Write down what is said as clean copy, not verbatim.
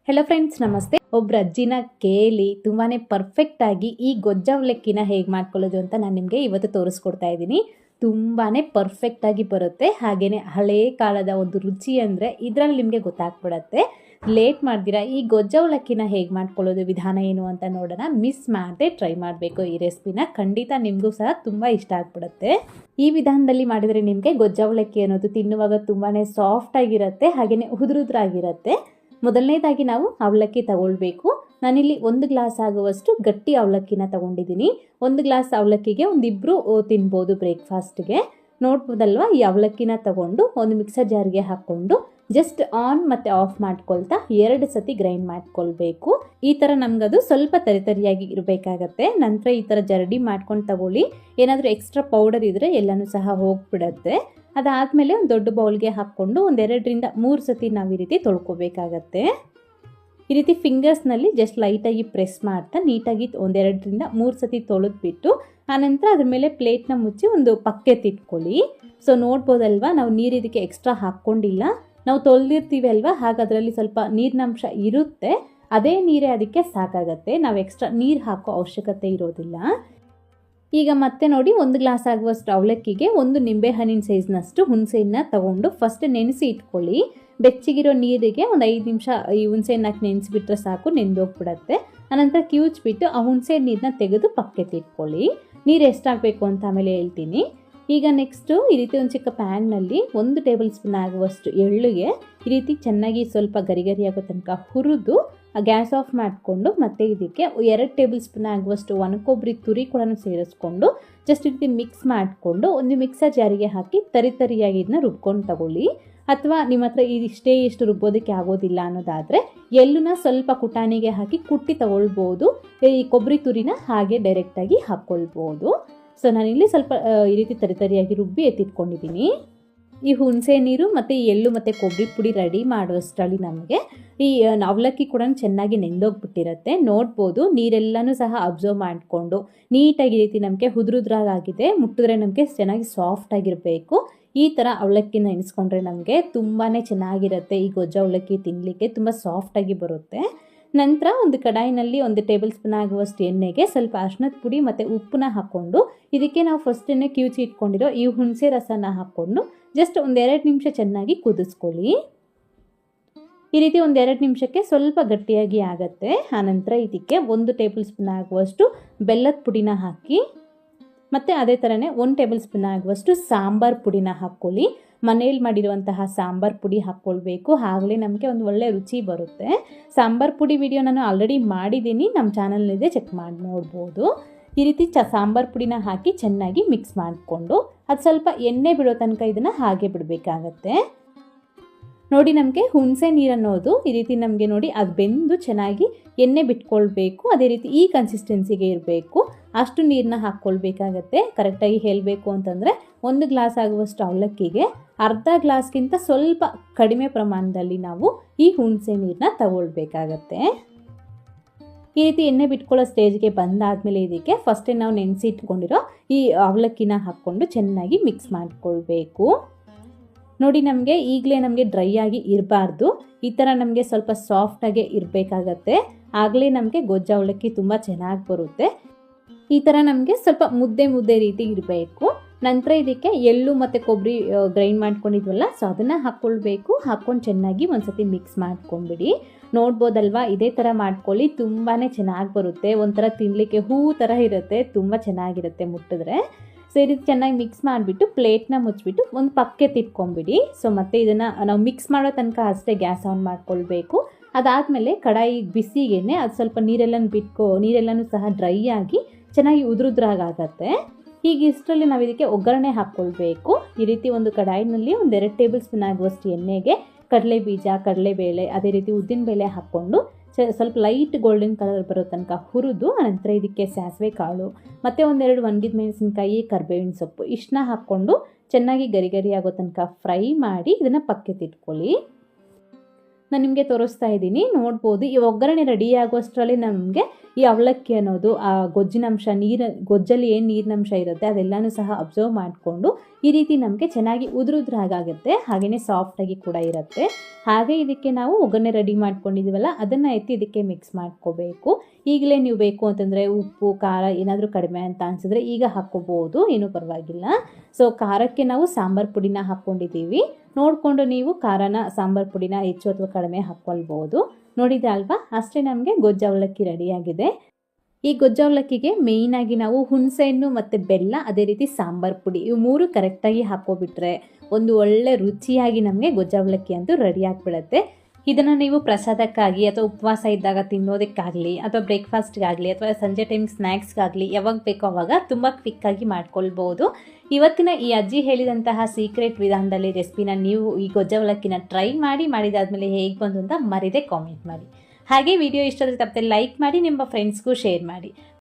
Hello friends, ನಮಸ್ತೆ. ಒಬ್ಬರ ಅಜ್ಜಿನ ಕೇಳಿ ತುಂಬಾ ಪರ್ಫೆಕ್ಟಾಗಿ ಈ ಗೊಜ್ಜ ಅವಲಕ್ಕಿನ ಹೇಗೆ ಮಾಡ್ಕೊಳ್ಳೋದು ಅಂತ ನಾನು ನಿಮಗೆ ಇವತ್ತು ತೋರಿಸ್ಕೊಡ್ತಾ ಇದ್ದೀನಿ. ತುಂಬಾ ಪರ್ಫೆಕ್ಟಾಗಿ ಬರುತ್ತೆ. ಹಾಗೆಯೇ ಹಳೆಯ ಕಾಲದ ಒಂದು ರುಚಿ ಅಂದರೆ ಇದರಲ್ಲಿ ನಿಮಗೆ ಗೊತ್ತಾಗ್ಬಿಡತ್ತೆ. ಲೇಟ್ ಮಾಡ್ದಿರಾ ಈ ಗೊಜ್ಜ ಅವಲಕ್ಕಿನ ಹೇಗೆ ಮಾಡ್ಕೊಳ್ಳೋದು, ವಿಧಾನ ಏನು ಅಂತ ನೋಡೋಣ. ಮಿಸ್ ಮಾಡದೆ ಟ್ರೈ ಮಾಡಬೇಕು ಈ ರೆಸಿಪಿನ. ಖಂಡಿತ ನಿಮಗೂ ಸಹ ತುಂಬ ಇಷ್ಟ ಆಗ್ಬಿಡುತ್ತೆ. ಈ ವಿಧಾನದಲ್ಲಿ ಮಾಡಿದರೆ ನಿಮಗೆ ಗೊಜ್ಜ ಅವಲಕ್ಕಿ ಅನ್ನೋದು ತಿನ್ನುವಾಗ ತುಂಬಾ ಸಾಫ್ಟಾಗಿರುತ್ತೆ, ಹಾಗೆಯೇ ಉದುರುದ್ರಾಗಿರುತ್ತೆ. ಮೊದಲನೇದಾಗಿ ನಾವು ಅವಲಕ್ಕಿ ತಗೊಳ್ಬೇಕು. ನಾನಿಲ್ಲಿ 1 ಗ್ಲಾಸ್ ಆಗುವಷ್ಟು ಗಟ್ಟಿ ಅವಲಕ್ಕಿನ ತಗೊಂಡಿದ್ದೀನಿ. 1 ಗ್ಲಾಸ್ ಅವಲಕ್ಕಿಗೆ ಒಂದಿಬ್ಬರು ತಿನ್ಬೋದು ಬ್ರೇಕ್ಫಾಸ್ಟ್ಗೆ. ನೋಡ್ಬೋದಲ್ವಾ, ಈ ಅವಲಕ್ಕಿನ ತಗೊಂಡು ಒಂದು ಮಿಕ್ಸರ್ ಜಾರ್ಗೆ ಹಾಕ್ಕೊಂಡು ಜಸ್ಟ್ ಆನ್ ಮತ್ತು ಆಫ್ ಮಾಡ್ಕೊಳ್ತಾ 2 ಸತಿ ಗ್ರೈಂಡ್ ಮಾಡ್ಕೊಳ್ಬೇಕು. ಈ ಥರ ನಮಗದು ಸ್ವಲ್ಪ ತರಿತರಿಯಾಗಿ ಇರಬೇಕಾಗತ್ತೆ. ನಂತರ ಈ ಥರ ಜರಡಿ ಮಾಡ್ಕೊಂಡು ತಗೊಳ್ಳಿ. ಏನಾದರೂ ಎಕ್ಸ್ಟ್ರಾ ಪೌಡರ್ ಇದ್ದರೆ ಎಲ್ಲನೂ ಸಹ ಹೋಗ್ಬಿಡತ್ತೆ. ಅದಾದಮೇಲೆ ಒಂದು ದೊಡ್ಡ ಬೌಲ್ಗೆ ಹಾಕ್ಕೊಂಡು 2ರಿಂದ 3 ಸತಿ ನಾವು ಈ ರೀತಿ ತೊಳ್ಕೊಬೇಕಾಗತ್ತೆ. ಈ ರೀತಿ ಫಿಂಗರ್ಸ್ನಲ್ಲಿ ಜಸ್ಟ್ ಲೈಟಾಗಿ ಪ್ರೆಸ್ ಮಾಡ್ತಾ ನೀಟಾಗಿ 2ರಿಂದ 3 ಸತಿ ತೊಳೆದ್ಬಿಟ್ಟು ಆನಂತರ ಅದ್ರ ಮೇಲೆ ಪ್ಲೇಟ್ನ ಮುಚ್ಚಿ ಒಂದು ಪಕ್ಕೆತ್ತಿಟ್ಕೊಳ್ಳಿ. ಸೊ ನೋಡ್ಬೋದಲ್ವಾ, ನಾವು ನೀರು ಇದಕ್ಕೆ ಎಕ್ಸ್ಟ್ರಾ ಹಾಕ್ಕೊಂಡಿಲ್ಲ. ನಾವು ತೊಳೆದಿರ್ತೀವಿ ಅಲ್ವಾ, ಹಾಗೆ ಅದರಲ್ಲಿ ಸ್ವಲ್ಪ ನೀರಿನಂಶ ಇರುತ್ತೆ. ಅದೇ ನೀರೇ ಅದಕ್ಕೆ ಸಾಕಾಗತ್ತೆ. ನಾವು ಎಕ್ಸ್ಟ್ರಾ ನೀರು ಹಾಕೋ ಅವಶ್ಯಕತೆ ಇರೋದಿಲ್ಲ. ಈಗ ಮತ್ತೆ ನೋಡಿ, 1 ಗ್ಲಾಸ್ ಆಗುವಷ್ಟು ಅವಲಕ್ಕಿಗೆ 1 ನಿಂಬೆಹಣ್ಣಿನ ಸೈಜ್ನಷ್ಟು ಹುಣಸೆಹಣ್ಣನ್ನ ತಗೊಂಡು ಫಸ್ಟ್ ನೆನೆಸಿ ಇಟ್ಕೊಳ್ಳಿ. ಬೆಚ್ಚಗಿರೋ ನೀರಿಗೆ ಒಂದು 5 ನಿಮಿಷ ಈ ಹುಣಸೆಹಣ್ಣು ಹಾಕಿ ನೆನೆಸಿಬಿಟ್ರೆ ಸಾಕು, ನೆಂದೋಗ್ಬಿಡತ್ತೆ. ಆನಂತರ ಕಿವುಚ್ಬಿಟ್ಟು ಆ ಹುಣಸೆ ನೀರನ್ನ ತೆಗೆದು ಪಕ್ಕೆತ್ತಿಟ್ಕೊಳ್ಳಿ. ನೀರು ಎಷ್ಟಾಗಬೇಕು ಅಂತ ಆಮೇಲೆ ಹೇಳ್ತೀನಿ. ಈಗ ನೆಕ್ಸ್ಟು ಈ ರೀತಿ ಒಂದು ಚಿಕ್ಕ ಪ್ಯಾನ್ನಲ್ಲಿ 1 ಟೇಬಲ್ ಸ್ಪೂನ್ ಆಗುವಷ್ಟು ಎಳ್ಳಿಗೆ ಈ ರೀತಿ ಚೆನ್ನಾಗಿ ಸ್ವಲ್ಪ ಗರಿ ಆಗೋ ತನಕ ಹುರಿದು ಗ್ಯಾಸ್ ಆಫ್ ಮಾಡಿಕೊಂಡು ಮತ್ತೆ ಇದಕ್ಕೆ 2 ಟೇಬಲ್ ಸ್ಪೂನ್ ಆಗುವಷ್ಟು ಒಣಕೊಬ್ಬರಿ ತುರಿ ಕೂಡ ಸೇರಿಸ್ಕೊಂಡು ಜಸ್ಟ್ ಈ ರೀತಿ ಮಿಕ್ಸ್ ಮಾಡಿಕೊಂಡು ಒಂದು ಮಿಕ್ಸರ್ ಜಾರಿಗೆ ಹಾಕಿ ತರಿಯಾಗಿ ಇದನ್ನ ರುಬ್ಕೊಂಡು ತಗೊಳ್ಳಿ. ಅಥವಾ ನಿಮ್ಮ ಹತ್ರ ಇಷ್ಟು ರುಬ್ಬೋದಕ್ಕೆ ಆಗೋದಿಲ್ಲ ಅನ್ನೋದಾದರೆ ಎಳ್ಳನ್ನ ಸ್ವಲ್ಪ ಕುಟಾಣಿಗೆ ಹಾಕಿ ಕುಟ್ಟಿ ತಗೊಳ್ಬೋದು. ಈ ಕೊಬ್ಬರಿ ತುರಿನ ಹಾಗೆ ಡೈರೆಕ್ಟಾಗಿ ಹಾಕ್ಕೊಳ್ಬೋದು. ಸೊ ನಾನಿಲ್ಲಿ ಸ್ವಲ್ಪ ಈ ರೀತಿ ತರಿಯಾಗಿ ರುಬ್ಬಿ ಎತ್ತಿಟ್ಕೊಂಡಿದ್ದೀನಿ. ಈ ಹುಣಸೆ ನೀರು ಮತ್ತು ಎಳ್ಳು ಮತ್ತು ಕೊಬ್ಬರಿ ಪುಡಿ ರೆಡಿ ಮಾಡುವಷ್ಟರಲ್ಲಿ ನಮಗೆ ಈ ಅವಲಕ್ಕಿ ಕೂಡ ಚೆನ್ನಾಗಿ ನೆಂದೋಗ್ಬಿಟ್ಟಿರುತ್ತೆ. ನೋಡ್ಬೋದು, ನೀರೆಲ್ಲನೂ ಸಹ ಅಬ್ಸರ್ವ್ ಮಾಡಿಕೊಂಡು ನೀಟಾಗಿ ಈ ರೀತಿ ನಮಗೆ ಉದುರುದ್ರಾಗಿದೆ. ಮುಟ್ಟಿದ್ರೆ ನಮಗೆ ಚೆನ್ನಾಗಿ ಸಾಫ್ಟಾಗಿರಬೇಕು. ಈ ಥರ ಅವಲಕ್ಕಿನ ನೆನೆಸ್ಕೊಂಡ್ರೆ ನಮಗೆ ತುಂಬಾ ಚೆನ್ನಾಗಿರುತ್ತೆ. ಈ ಗೊಜ್ಜ ಅವಲಕ್ಕಿ ತಿನ್ನಲಿಕ್ಕೆ ತುಂಬ ಸಾಫ್ಟಾಗಿ ಬರುತ್ತೆ. ನಂತರ ಒಂದು ಕಡಾಯಿನಲ್ಲಿ 1 ಟೇಬಲ್ ಸ್ಪೂನ್ ಆಗುವಷ್ಟು ಎಣ್ಣೆಗೆ ಸ್ವಲ್ಪ ಅರಿಶಿಣದ ಪುಡಿ ಮತ್ತು ಉಪ್ಪನ್ನ ಹಾಕ್ಕೊಂಡು ಇದಕ್ಕೆ ನಾವು ಫಸ್ಟನ್ನೇ ಕಿವುಚಿ ಇಟ್ಕೊಂಡಿರೋ ಈ ಹುಣಸೆ ರಸನ ಹಾಕ್ಕೊಂಡು ಜಸ್ಟ್ 1-2 ನಿಮಿಷ ಚೆನ್ನಾಗಿ ಕುದಿಸ್ಕೊಳ್ಳಿ. ಈ ರೀತಿ 1-2 ನಿಮಿಷಕ್ಕೆ ಸ್ವಲ್ಪ ಗಟ್ಟಿಯಾಗಿ ಆಗುತ್ತೆ. ಆನಂತರ ಇದಕ್ಕೆ 1 ಟೇಬಲ್ ಸ್ಪೂನ್ ಆಗುವಷ್ಟು ಬೆಲ್ಲದ ಪುಡಿನ ಹಾಕಿ ಮತ್ತು ಅದೇ ಥರನೇ 1 ಟೇಬಲ್ ಸ್ಪೂನ್ ಆಗುವಷ್ಟು ಸಾಂಬಾರು ಪುಡಿನ ಹಾಕ್ಕೊಳ್ಳಿ. ಮನೇಲಿ ಮಾಡಿರುವಂತಹ ಸಾಂಬಾರು ಪುಡಿ ಹಾಕ್ಕೊಳ್ಬೇಕು, ಆಗಲೇ ನಮಗೆ ಒಂದು ಒಳ್ಳೆ ರುಚಿ ಬರುತ್ತೆ. ಸಾಂಬಾರು ಪುಡಿ ವಿಡಿಯೋ ನಾನು ಆಲ್ರೆಡಿ ಮಾಡಿದ್ದೀನಿ, ನಮ್ಮ ಚಾನಲ್ನಿದೆ, ಚೆಕ್ ಮಾಡಿ ನೋಡ್ಬೋದು. ಈ ರೀತಿ ಸಾಂಬಾರು ಪುಡಿನ ಹಾಕಿ ಚೆನ್ನಾಗಿ ಮಿಕ್ಸ್ ಮಾಡಿಕೊಂಡು ಅದು ಸ್ವಲ್ಪ ಎಣ್ಣೆ ಬಿಡೋ ತನಕ ಇದನ್ನು ಹಾಗೆ ಬಿಡಬೇಕಾಗತ್ತೆ. ನೋಡಿ, ನಮಗೆ ಹುಣಸೆ ನೀರು ಅನ್ನೋದು ಈ ರೀತಿ ನಮಗೆ ನೋಡಿ ಅದು ಬೆಂದು ಚೆನ್ನಾಗಿ ಎಣ್ಣೆ ಬಿಟ್ಕೊಳ್ಬೇಕು. ಅದೇ ರೀತಿ ಈ ಕನ್ಸಿಸ್ಟೆನ್ಸಿಗೆ ಇರಬೇಕು. ಅಷ್ಟು ನೀರನ್ನ ಹಾಕ್ಕೊಳ್ಬೇಕಾಗತ್ತೆ. ಕರೆಕ್ಟಾಗಿ ಹೇಳಬೇಕು ಅಂತಂದರೆ 1 ಗ್ಲಾಸ್ ಆಗುವಷ್ಟು ಅವಲಕ್ಕಿಗೆ ಅರ್ಧ ಗ್ಲಾಸ್ಗಿಂತ ಸ್ವಲ್ಪ ಕಡಿಮೆ ಪ್ರಮಾಣದಲ್ಲಿ ನಾವು ಈ ಹುಣಸೆ ನೀರನ್ನ ತಗೊಳ್ಬೇಕಾಗತ್ತೆ. ಈ ರೀತಿ ಎಣ್ಣೆ ಬಿಟ್ಕೊಳ್ಳೋ ಸ್ಟೇಜ್ಗೆ ಬಂದಾದಮೇಲೆ ಇದಕ್ಕೆ ಫಸ್ಟೇ ನಾವು ನೆನೆಸಿ ಇಟ್ಕೊಂಡಿರೋ ಈ ಅವಲಕ್ಕಿನ ಹಾಕ್ಕೊಂಡು ಚೆನ್ನಾಗಿ ಮಿಕ್ಸ್ ಮಾಡಿಕೊಳ್ಬೇಕು. ನೋಡಿ, ನಮಗೆ ಈಗಲೇ ನಮಗೆ ಡ್ರೈ ಆಗಿ ಇರಬಾರ್ದು. ಈ ಥರ ನಮಗೆ ಸ್ವಲ್ಪ ಸಾಫ್ಟಾಗೆ ಇರಬೇಕಾಗತ್ತೆ. ಆಗಲೇ ನಮಗೆ ಗೊಜ್ಜ ಅವಲಕ್ಕಿ ತುಂಬ ಚೆನ್ನಾಗಿ ಬರುತ್ತೆ. ಈ ಥರ ನಮಗೆ ಸ್ವಲ್ಪ ಮುದ್ದೆ ರೀತಿ ಇರಬೇಕು. ನಂತರ ಇದಕ್ಕೆ ಎಳ್ಳು ಮತ್ತು ಕೊಬ್ಬರಿ ಗ್ರೈಂಡ್ ಮಾಡ್ಕೊಂಡಿದ್ವಲ್ಲ, ಸೊ ಅದನ್ನು ಹಾಕ್ಕೊಳ್ಬೇಕು. ಹಾಕ್ಕೊಂಡು ಚೆನ್ನಾಗಿ ಒಂದ್ಸತಿ ಮಿಕ್ಸ್ ಮಾಡ್ಕೊಂಡ್ಬಿಡಿ. ನೋಡ್ಬೋದಲ್ವಾ, ಇದೇ ಥರ ಮಾಡ್ಕೊಳ್ಳಿ, ತುಂಬಾ ಚೆನ್ನಾಗಿ ಬರುತ್ತೆ. ಒಂಥರ ತಿನ್ನಲಿಕ್ಕೆ ಹೂ ಥರ ಇರುತ್ತೆ, ತುಂಬ ಚೆನ್ನಾಗಿರುತ್ತೆ ಮುಟ್ಟಿದ್ರೆ. ಸೊ ಈ ರೀತಿ ಚೆನ್ನಾಗಿ ಮಿಕ್ಸ್ ಮಾಡಿಬಿಟ್ಟು ಪ್ಲೇಟ್ನ ಮುಚ್ಚಿಬಿಟ್ಟು ಒಂದು ಪಕ್ಕೆತ್ತಿಟ್ಕೊಂಡ್ಬಿಡಿ. ಸೊ ಮತ್ತೆ ಇದನ್ನು ನಾವು ಮಿಕ್ಸ್ ಮಾಡೋ ತನಕ ಅಷ್ಟೇ ಗ್ಯಾಸ್ ಆನ್ ಮಾಡ್ಕೊಳ್ಬೇಕು. ಅದಾದಮೇಲೆ ಕಡಾಯಿ ಬಿಸಿಗೆನೆ ಅದು ಸ್ವಲ್ಪ ನೀರೆಲ್ಲನೂ ಸಹ ಡ್ರೈ ಆಗಿ ಚೆನ್ನಾಗಿ ಉದುರುದ್ರಾಗತ್ತೆ. ಹೀಗೆ ಇಷ್ಟರಲ್ಲಿ ನಾವು ಇದಕ್ಕೆ ಒಗ್ಗರಣೆ ಹಾಕ್ಕೊಳ್ಬೇಕು. ಈ ರೀತಿ ಒಂದು ಕಡಾಯಿನಲ್ಲಿ 2 ಟೇಬಲ್ ಸ್ಪೂನ್ ಆಗುವಷ್ಟು ಎಣ್ಣೆಗೆ ಕಡಲೆ ಬೀಜ, ಕಡಲೆಬೇಳೆ, ಅದೇ ರೀತಿ ಉದ್ದಿನಬೇಳೆ ಹಾಕ್ಕೊಂಡು ಸ್ವಲ್ಪ ಲೈಟ್ ಗೋಲ್ಡನ್ ಕಲರ್ ಬರೋ ತನಕ ಹುರಿದು ಅನಂತರ ಇದಕ್ಕೆ ಸಾಸಿವೆ ಕಾಳು ಮತ್ತು 1-2 ಒಣಗಿದ ಮೆಣಸಿನಕಾಯಿ, ಕರಿಬೇವಿನ ಸೊಪ್ಪು ಇಷ್ಟನ್ನ ಹಾಕ್ಕೊಂಡು ಚೆನ್ನಾಗಿ ಗರಿ ಆಗೋ ತನಕ ಫ್ರೈ ಮಾಡಿ ಇದನ್ನು ಪಕ್ಕೆತ್ತಿಟ್ಕೊಳ್ಳಿ. ನಾನು ನಿಮಗೆ ತೋರಿಸ್ತಾ ಇದ್ದೀನಿ, ನೋಡ್ಬೋದು. ಈ ಒಗ್ಗರಣೆ ರೆಡಿ ಆಗುವಷ್ಟರಲ್ಲಿ ನಮಗೆ ಈ ಅವಲಕ್ಕಿ ಅನ್ನೋದು ಆ ಗೊಜ್ಜಿನಂಶ ಗೊಜ್ಜಲ್ಲಿ ಏನು ನೀರಿನಂಶ ಇರುತ್ತೆ ಅದೆಲ್ಲನೂ ಸಹ ಅಬ್ಸರ್ವ್ ಮಾಡಿಕೊಂಡು ಈ ರೀತಿ ನಮಗೆ ಚೆನ್ನಾಗಿ ಉದುರುದ್ರಾಗುತ್ತೆ, ಹಾಗೆಯೇ ಸಾಫ್ಟಾಗಿ ಕೂಡ ಇರುತ್ತೆ. ಹಾಗೆ ಇದಕ್ಕೆ ನಾವು ಒಗ್ಗರಣೆ ರೆಡಿ ಮಾಡ್ಕೊಂಡಿದ್ದೀವಲ್ಲ ಅದನ್ನು ಎತ್ತಿ ಇದಕ್ಕೆ ಮಿಕ್ಸ್ ಮಾಡ್ಕೋಬೇಕು. ಈಗಲೇ ನೀವು ಬೇಕು ಅಂತಂದರೆ ಉಪ್ಪು ಖಾರ ಏನಾದರೂ ಕಡಿಮೆ ಅಂತ ಅನಿಸಿದ್ರೆ ಈಗ ಹಾಕ್ಕೋಬೋದು, ಏನೂ ಪರವಾಗಿಲ್ಲ. ಸೊ ಖಾರಕ್ಕೆ ನಾವು ಸಾಂಬಾರು ಪುಡಿನ ಹಾಕ್ಕೊಂಡಿದ್ದೀವಿ. ನೋಡಿಕೊಂಡು ನೀವು ಖಾರನ ಸಾಂಬಾರು ಪುಡಿನ ಹೆಚ್ಚು ಅಥವಾ ಕಡಿಮೆ ಹಾಕ್ಕೊಳ್ಬೋದು. ನೋಡಿದೆ ಅಲ್ವಾ, ಅಷ್ಟೇ ನಮಗೆ ಗೊಜ್ಜು ಅವಲಕ್ಕಿ ರೆಡಿಯಾಗಿದೆ. ಈ ಗೊಜ್ಜು ಅವಲಕ್ಕಿಗೆ ಮೇಯ್ನಾಗಿ ನಾವು ಹುಣಸೆಹಣ್ಣು ಮತ್ತು ಬೆಲ್ಲ, ಅದೇ ರೀತಿ ಸಾಂಬಾರು ಪುಡಿ, ಇವು 3 ಕರೆಕ್ಟಾಗಿ ಹಾಕ್ಕೊಬಿಟ್ರೆ ಒಂದು ಒಳ್ಳೆ ರುಚಿಯಾಗಿ ನಮಗೆ ಗೊಜ್ಜು ಅವಲಕ್ಕಿ ಅಂತೂ ರೆಡಿ ಆಗಿಬಿಡುತ್ತೆ. ಇದನ್ನು ನೀವು ಪ್ರಸಾದಕ್ಕಾಗಿ ಅಥವಾ ಉಪವಾಸ ಇದ್ದಾಗ ತಿನ್ನೋದಕ್ಕಾಗಲಿ ಅಥವಾ ಬ್ರೇಕ್ಫಾಸ್ಟ್ಗಾಗಲಿ ಅಥವಾ ಸಂಜೆ ಟೈಮ್ ಸ್ನ್ಯಾಕ್ಸ್ಗಾಗಲಿ ಯಾವಾಗ ಬೇಕೋ ಆವಾಗ ತುಂಬ ಕ್ವಿಕ್ಕಾಗಿ ಮಾಡ್ಕೊಳ್ಬೋದು. ಇವತ್ತಿನ ಈ ಅಜ್ಜಿ ಹೇಳಿದಂತಹ ಸೀಕ್ರೆಟ್ ವಿಧಾನದಲ್ಲಿ ರೆಸಿಪಿನ ನೀವು ಈ ಗೊಜ್ಜು ಅವಲಕ್ಕಿನ ಟ್ರೈ ಮಾಡಿದಾದ್ಮೇಲೆ ಹೇಗೆ ಬಂತು ಅಂತ ಮರಿದೇ ಕಾಮೆಂಟ್ ಮಾಡಿ. ಹಾಗೆ ವಿಡಿಯೋ ಇಷ್ಟ ಆದರೆ ತಪ್ಪದೆ ಲೈಕ್ ಮಾಡಿ, ನಿಮ್ಮ ಫ್ರೆಂಡ್ಸ್ಗೂ ಶೇರ್ ಮಾಡಿ.